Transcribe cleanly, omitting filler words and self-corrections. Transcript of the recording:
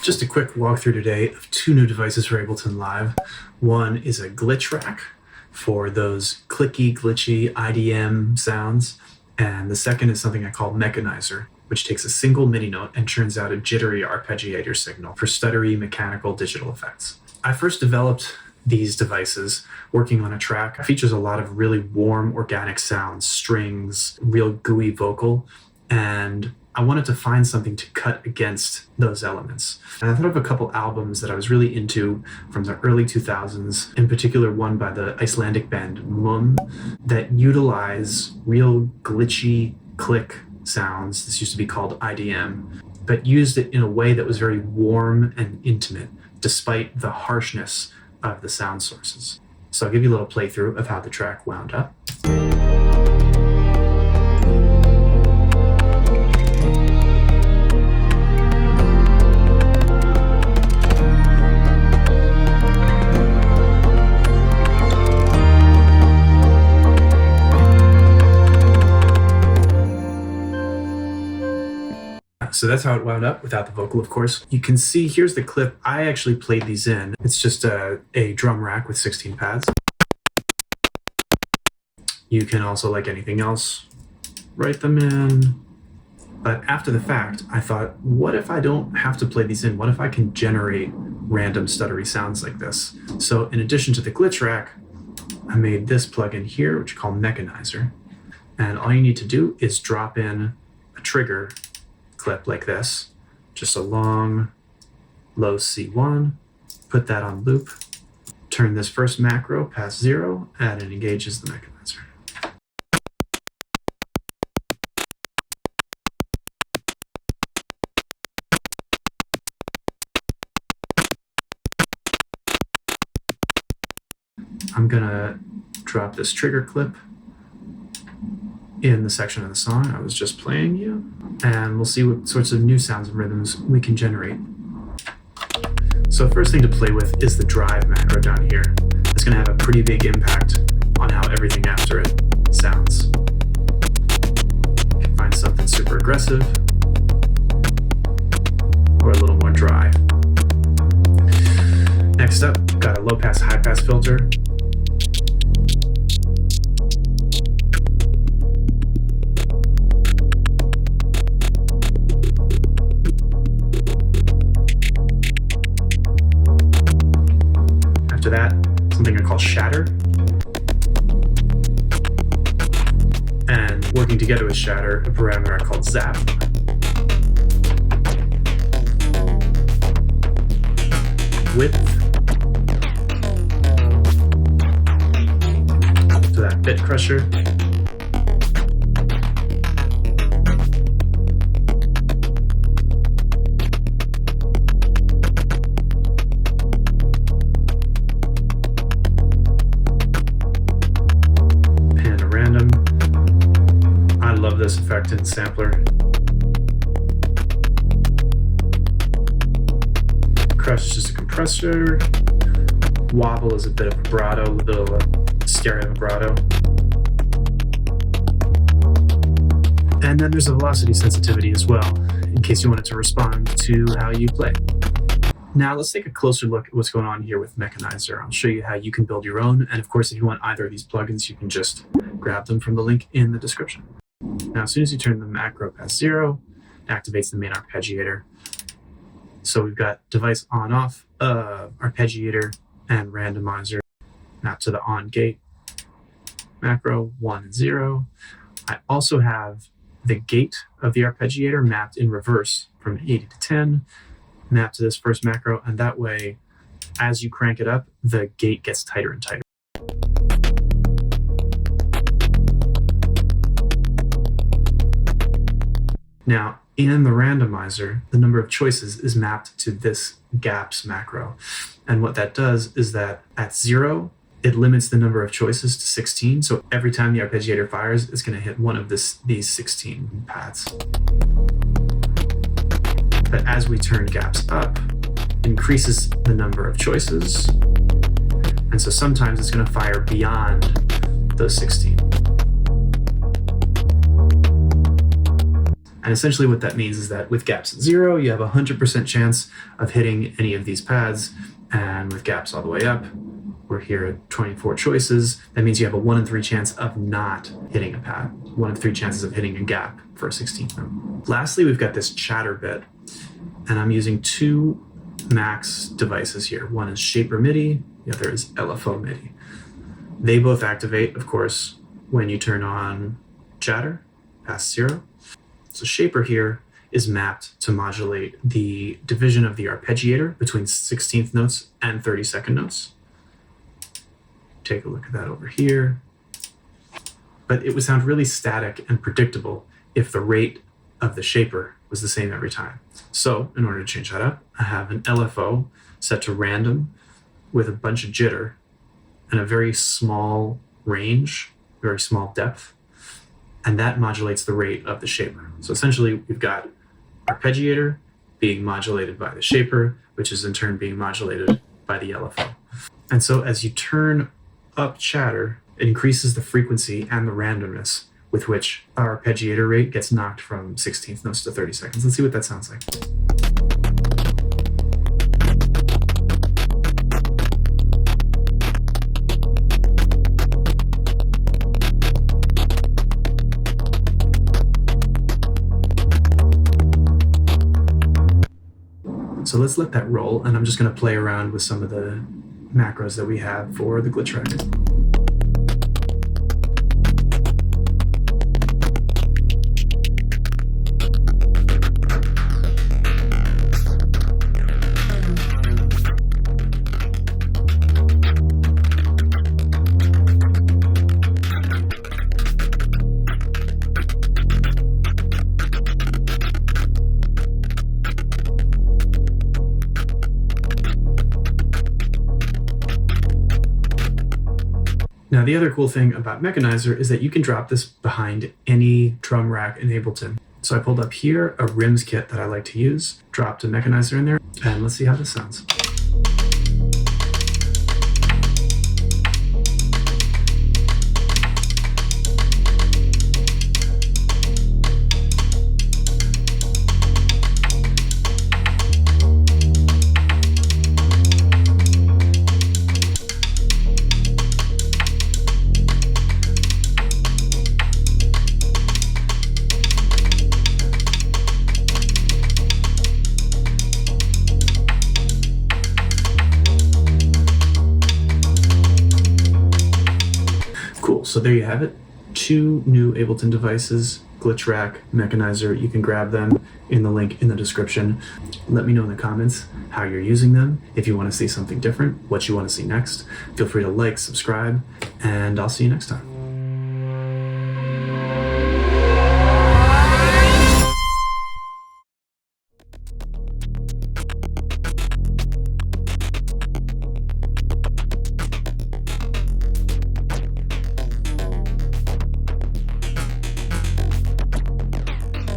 Just a quick walkthrough today of two new devices for Ableton Live. One is a glitch rack for those clicky, glitchy IDM sounds. And the second is something I call Mechanizer, which takes a single MIDI note and churns out a jittery arpeggiator signal for stuttery mechanical digital effects. I first developed these devices working on a track that features a lot of really warm organic sounds, strings, real gooey vocal, and I wanted to find something to cut against those elements. And I thought of a couple albums that I was really into from the early 2000s, in particular one by the Icelandic band Mum, that utilize real glitchy click sounds. This used to be called IDM, but used it in a way that was very warm and intimate, despite the harshness of the sound sources. So I'll give you a little playthrough of how the track wound up. So that's how it wound up without the vocal, of course. You can see, here's the clip. I actually played these in. It's just a drum rack with 16 pads. You can also, like anything else, write them in. But after the fact, I thought, what if I don't have to play these in? What if I can generate random stuttery sounds like this? So in addition to the glitch rack, I made this plugin here, which I call Mechanizer. And all you need to do is drop in a trigger clip like this, just a long, low C1, put that on loop, turn this first macro past 0, and it engages the Mechanizer. I'm gonna drop this trigger clip in the section of the song I was just playing you, and we'll see what sorts of new sounds and rhythms we can generate. So first thing to play with is the drive macro down here. It's going to have a pretty big impact on how everything after it sounds. You can find something super aggressive or a little more dry. Next up, got a low pass, high pass filter. After that, something I call shatter. And working together with shatter, a parameter I called zap. Width. To that bit crusher. This effect in sampler. Crush is just a compressor. Wobble is a bit of vibrato, a little stereo vibrato. And then there's a velocity sensitivity as well, in case you wanted to respond to how you play. Now let's take a closer look at what's going on here with Mechanizer. I'll show you how you can build your own, and of course if you want either of these plugins, you can just grab them from the link in the description. Now, as soon as you turn the macro past 0, it activates the main arpeggiator. So we've got device on off, arpeggiator, and randomizer mapped to the on gate. Macro 1 and 0. I also have the gate of the arpeggiator mapped in reverse from 80 to 10, mapped to this first macro, and that way, as you crank it up, the gate gets tighter and tighter. Now, in the randomizer, the number of choices is mapped to this gaps macro. And what that does is that at 0, it limits the number of choices to 16. So every time the arpeggiator fires, it's going to hit one of these 16 pads. But as we turn gaps up, it increases the number of choices. And so sometimes it's going to fire beyond those 16. And essentially what that means is that with gaps at 0, you have a 100% chance of hitting any of these pads. And with gaps all the way up, we're here at 24 choices. That means you have a 1 in 3 chance of not hitting a pad. 1 in 3 chances of hitting a gap for a 16th note. Lastly, we've got this chatter bit. And I'm using 2 Max devices here. One is Shaper MIDI, the other is LFO MIDI. They both activate, of course, when you turn on chatter past 0. So Shaper here is mapped to modulate the division of the arpeggiator between 16th notes and 32nd notes. Take a look at that over here. But it would sound really static and predictable if the rate of the Shaper was the same every time. So in order to change that up, I have an LFO set to random with a bunch of jitter and a very small range, very small depth. And that modulates the rate of the Shaper. So essentially we've got arpeggiator being modulated by the Shaper, which is in turn being modulated by the LFO. And so as you turn up chatter, it increases the frequency and the randomness with which our arpeggiator rate gets knocked from 16th notes to 32nds. Let's see what that sounds like. So let's let that roll, and I'm just going to play around with some of the macros that we have for the glitch track. Now, the other cool thing about Mechanizer is that you can drop this behind any drum rack in Ableton. So I pulled up here a rims kit that I like to use, dropped a Mechanizer in there, and let's see how this sounds. So there you have it, 2 new Ableton devices, Glitch Rack, Mechanizer. You can grab them in the link in the description. Let me know in the comments how you're using them. If you want to see something different, what you want to see next, feel free to like, subscribe, and I'll see you next time.